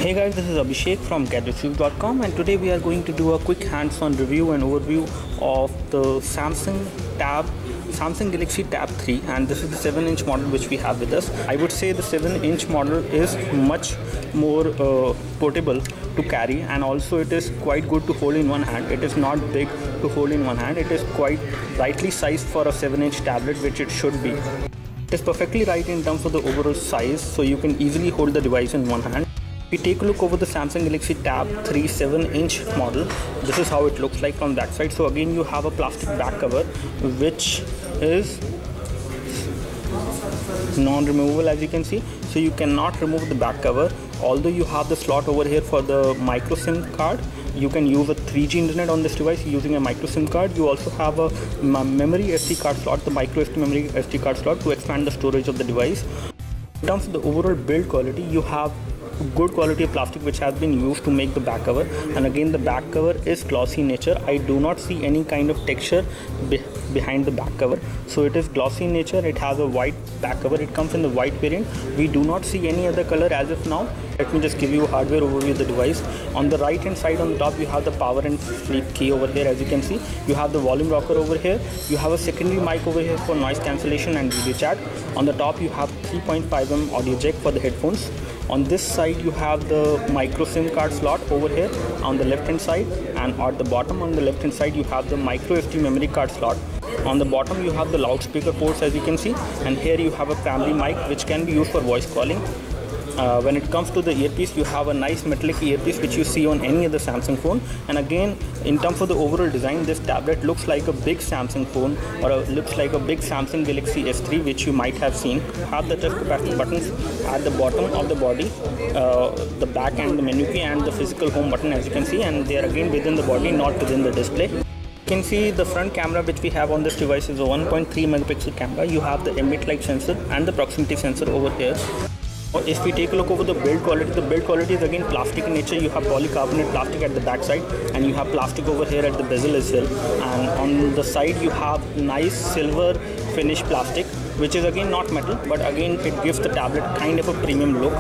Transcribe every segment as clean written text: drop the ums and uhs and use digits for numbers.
Hey guys, this is Abhishek from GadgetReviews.com, and today we are going to do a quick hands-on review and overview of the Samsung Galaxy Tab 3, and this is the 7-inch model which we have with us. I would say the 7-inch model is much more portable to carry, and also it is quite good to hold in one hand. It is not big to hold in one hand. It is quite rightly sized for a 7-inch tablet, which it should be. It is perfectly right in terms of the overall size, so you can easily hold the device in one hand. If we take a look over the Samsung Galaxy Tab 3 7-inch model, this is how it looks like from that side. So again, you have a plastic back cover which is non-removable, as you can see. So you cannot remove the back cover. Although you have the slot over here for the micro SIM card, you can use a 3G internet on this device using a micro SIM card. You also have a memory SD card slot, the micro SD memory SD card slot, to expand the storage of the device. In terms of the overall build quality, you have good quality of plastic which has been used to make the back cover, and again the back cover is glossy in nature. I do not see any kind of texture behind the back cover, so it is glossy in nature. It has a white back cover. It comes in the white variant. We do not see any other color as of now. Let me just give you a hardware overview of the device. On the right hand side on the top, you have the power and sleep key over here. As you can see, you have the volume rocker over here. You have a secondary mic over here for noise cancellation and video chat. On the top, you have 3.5mm audio jack for the headphones. On this side, you have the micro SIM card slot over here on the left hand side, and at the bottom on the left hand side, you have the micro SD memory card slot. On the bottom, you have the loudspeaker ports, as you can see, and here you have a primary mic which can be used for voice calling. When it comes to the earpiece, you have a nice metallic earpiece which you see on any other Samsung phone. And again, in terms of the overall design, this tablet looks like a big Samsung phone, or looks like a big Samsung Galaxy S3 which you might have seen. Have the touch capacitive buttons at the bottom of the body, the back and the menu key and the physical home button, as you can see, and they are again within the body, not within the display. You can see the front camera which we have on this device is a 1.3 megapixel camera. You have the ambient light sensor and the proximity sensor over here. If we take a look over the build quality is again plastic in nature. You have polycarbonate plastic at the back side, and you have plastic over here at the bezel as well. And on the side, you have nice silver finish plastic, which is again not metal, but again it gives the tablet kind of a premium look.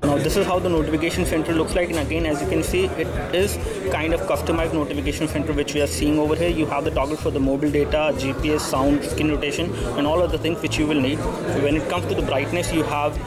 Now this is how the notification center looks like, and again, as you can see, it is kind of customized notification center which we are seeing over here. You have the toggle for the mobile data, GPS, sound, screen rotation, and all other things which you will need. When it comes to the brightness, you have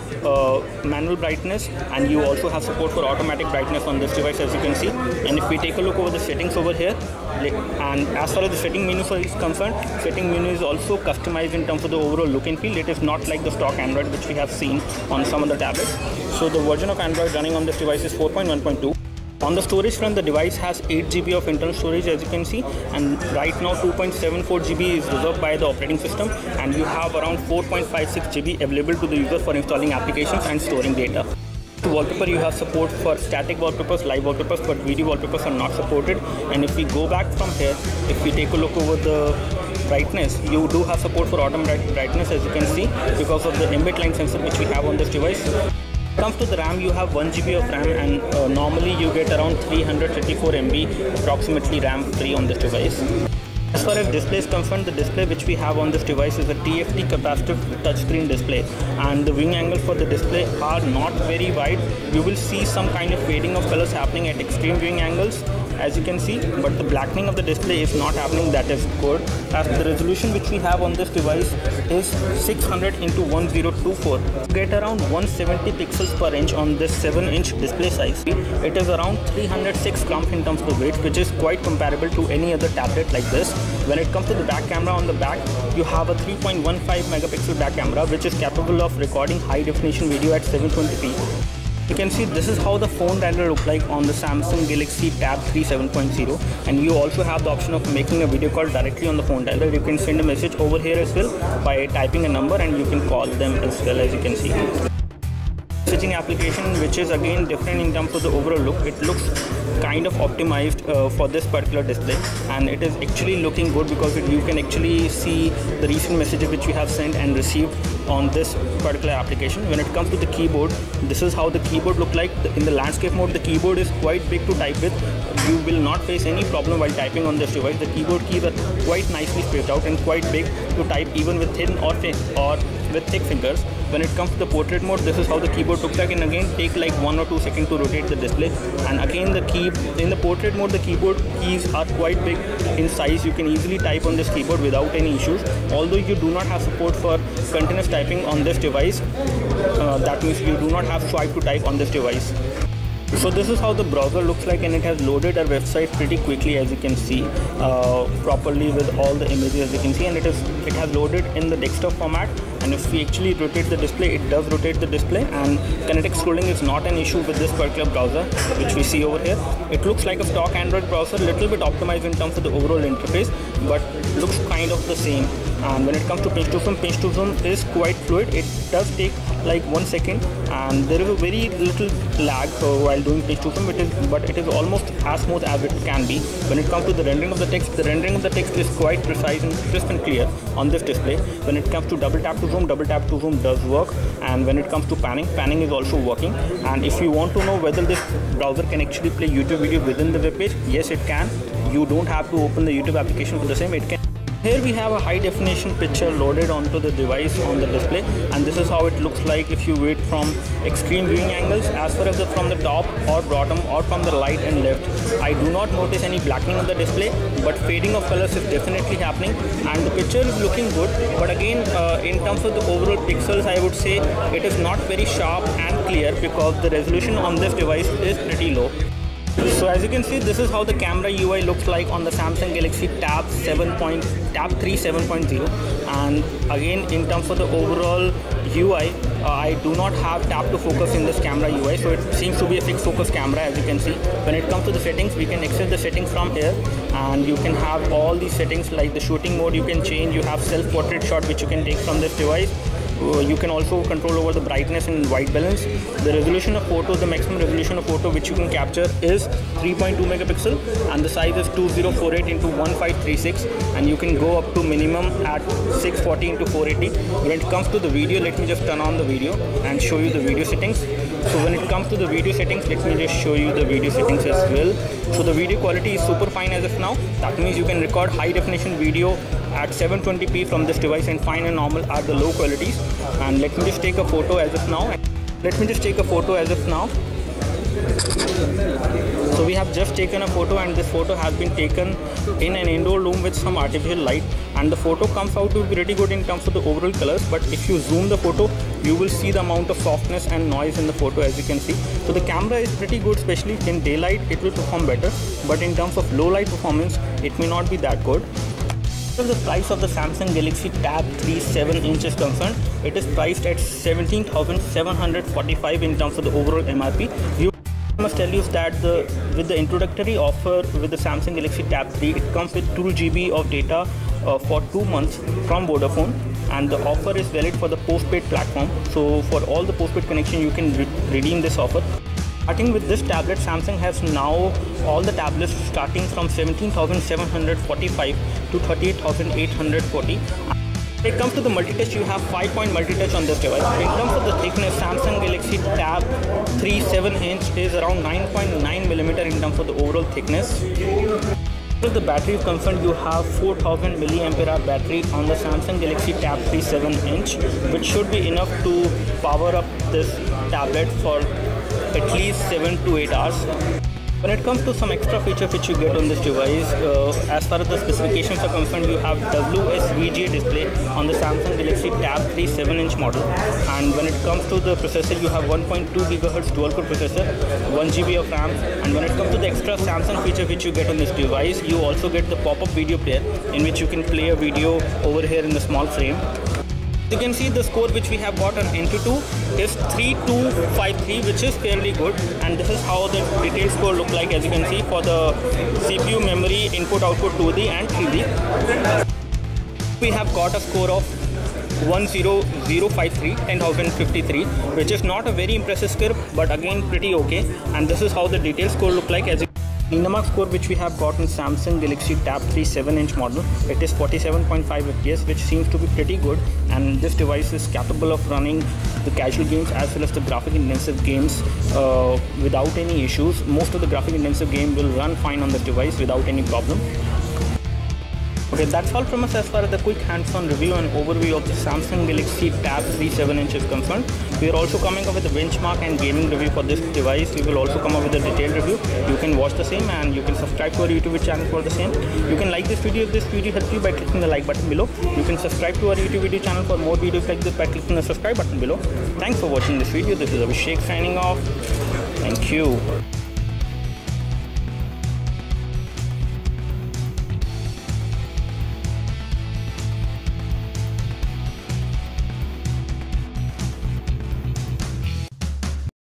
manual brightness, and you also have support for automatic brightness on this device, as you can see. And if we take a look over the settings over here, and as far as the setting menu is concerned, setting menu is also customized in terms of the overall look and feel. It is not like the stock Android which we have seen on some of the tablets. So the version of Android running on this device is 4.1.2. On the storage front, the device has 8 GB of internal storage, as you can see, and right now 2.74 GB is reserved by the operating system, and you have around 4.56 GB available to the user for installing applications and storing data. To wallpaper, you have support for static wallpapers, live wallpapers, but video wallpapers are not supported. And if we go back from here, if we take a look over the brightness, you do have support for automatic brightness, as you can see, because of the ambient light sensor which we have on this device. Comes to the RAM, you have 1 GB of RAM, and normally you get around 334 MB approximately RAM free on this device. As far as display is concerned, the display which we have on this device is a TFT capacitive touchscreen display, and the viewing angles for the display are not very wide. You will see some kind of fading of colors happening at extreme viewing angles, as you can see, but the blackening of the display is not happening. That is good. As the resolution which we have on this device is 600 into 1024. You get around 170 pixels per inch on this 7-inch display size. It is around 306 grams in terms of the weight, which is quite comparable to any other tablet like this. When it comes to the back camera, on the back you have a 3.15 megapixel back camera which is capable of recording high definition video at 720p. You can see this is how the phone dialer look like on the Samsung Galaxy Tab 3 7.0, and you also have the option of making a video call directly on the phone dialer. You can send a message over here as well by typing a number, and you can call them as well, as you can see. Messaging application, which is again different in terms of the overall look. It looks kind of optimized for this particular display, and it is actually looking good because you can actually see the recent messages which we have sent and received on this particular application. When it comes to the keyboard, this is how the keyboard look like. In the landscape mode, the keyboard is quite big to type with. You will not face any problem while typing on this device. The keyboard keys are quite nicely spaced out and quite big to type even with thin or with thick fingers. When it comes to the portrait mode, this is how the keyboard looks like, and again take like 1 or 2 seconds to rotate the display. And again the key in the portrait mode, the keyboard keys are quite big in size. You can easily type on this keyboard without any issues. Although you do not have support for continuous typing on this device, that means you do not have swipe to type on this device. So this is how the browser looks like, and it has loaded our website pretty quickly, as you can see, properly with all the images, as you can see, and it has loaded in the desktop format. And if we actually rotate the display, it does rotate the display, and kinetic scrolling is not an issue with this particular browser, which we see over here. It looks like a stock Android browser, little bit optimized in terms of the overall interface, but looks kind of the same. And when it comes to pinch to zoom is quite fluid. It does take like 1 second, and there is a very little lag while doing pinch to zoom, but it is almost as smooth as it can be. When it comes to the rendering of the text is quite precise and crisp and clear on this display. When it comes to double tap to zoom does work, and when it comes to panning is also working. And if you want to know whether this browser can actually play YouTube video within the web page, yes, it can. You don't have to open the YouTube application for the same. It can. Here we have a high definition picture loaded onto the device on the display, and this is how it looks like if you view it from extreme viewing angles. As far as from the top or bottom or from the right and left, I do not notice any blackening of the display, but fading of colors is definitely happening, and the picture is looking good. But again, in terms of the overall pixels, I would say it is not very sharp and clear because the resolution on this device is pretty low. So as you can see, this is how the camera UI looks like on the Samsung Galaxy Tab 3 7.0. And again, in terms of the overall UI, I do not have tap to focus in this camera UI, so it seems to be a fixed focus camera, as you can see. When it comes to the settings, we can access the settings from here, and you can have all these settings like the shooting mode you can change. You have self-portrait shot which you can take from this device. You can also control over the brightness and white balance. The resolution of photo, the maximum resolution of photo which you can capture is 3.2 megapixel, and the size is 2048 into 1536, and you can go up to minimum at 640 into 480. When it comes to the video, let me just turn on the video and show you the video settings. So when it comes to the video settings, let me just show you the video settings as well. So the video quality is super fine as of now. That means you can record high definition video at 720p from this device and fine and normal at the low qualities. And let me just take a photo as of now. So we have just taken a photo, and this photo has been taken in an indoor room with some artificial light, and the photo comes out to be pretty good in terms of the overall colors. But if you zoom the photo, you will see the amount of softness and noise in the photo, as you can see. So the camera is pretty good, especially in daylight it will perform better, but in terms of low light performance it may not be that good. As the price of the Samsung Galaxy Tab 3 7-inch is concerned, it is priced at 17,745 in terms of the overall MRP. I must tell you that with the introductory offer with the Samsung Galaxy Tab 3, it comes with 2 GB of data for 2 months from Vodafone, and the offer is valid for the postpaid platform. So for all the postpaid connection, you can redeem this offer. Starting with this tablet, Samsung has now all the tablets starting from 17,745 to 38,840. When it comes to the multi-touch, you have 5-point multi-touch on this device. In terms of the thickness, Samsung Galaxy Tab 3 7-inch is around 9.9 millimeter in terms of the overall thickness. As far as the battery is concerned, you have 4000 mAh battery on the Samsung Galaxy Tab 3 7-inch, which should be enough to power up this tablet for at least 7 to 8 hours. When it comes to some extra features which you get on this device, as far as the specifications are concerned, you have WSVGA display on the Samsung Galaxy Tab 3 7-inch model. And when it comes to the processor, you have 1.2 GHz dual-core processor, 1 GB of RAM. And when it comes to the extra Samsung feature which you get on this device, you also get the pop-up video player in which you can play a video over here in the small frame. You can see the score which we have got on Antutu is 3253, which is fairly good, and this is how the detailed score look like, as you can see, for the CPU, memory, input, output 2D and 3D. We have got a score of 10,053, which is not a very impressive score, but again pretty okay. And this is how the detailed score look like. As Dynamax score which we have got in Samsung Galaxy Tab 3 7-inch model, it is 47.5 FPS, which seems to be pretty good, and this device is capable of running the casual games as well as the graphic intensive games without any issues. Most of the graphic intensive game will run fine on this device without any problem. Okay, that's all from us as far as the quick hands-on review and overview of the Samsung Galaxy Tab 3 7-inch is concerned. We are also coming up with a benchmark and gaming review for this device. We will also come up with a detailed review. You can watch the same and you can subscribe to our YouTube channel for the same. You can like this video if this video helped you by clicking the like button below. You can subscribe to our YouTube video channel for more videos like this by clicking the subscribe button below. Thanks for watching this video. This is Abhishek signing off. Thank you.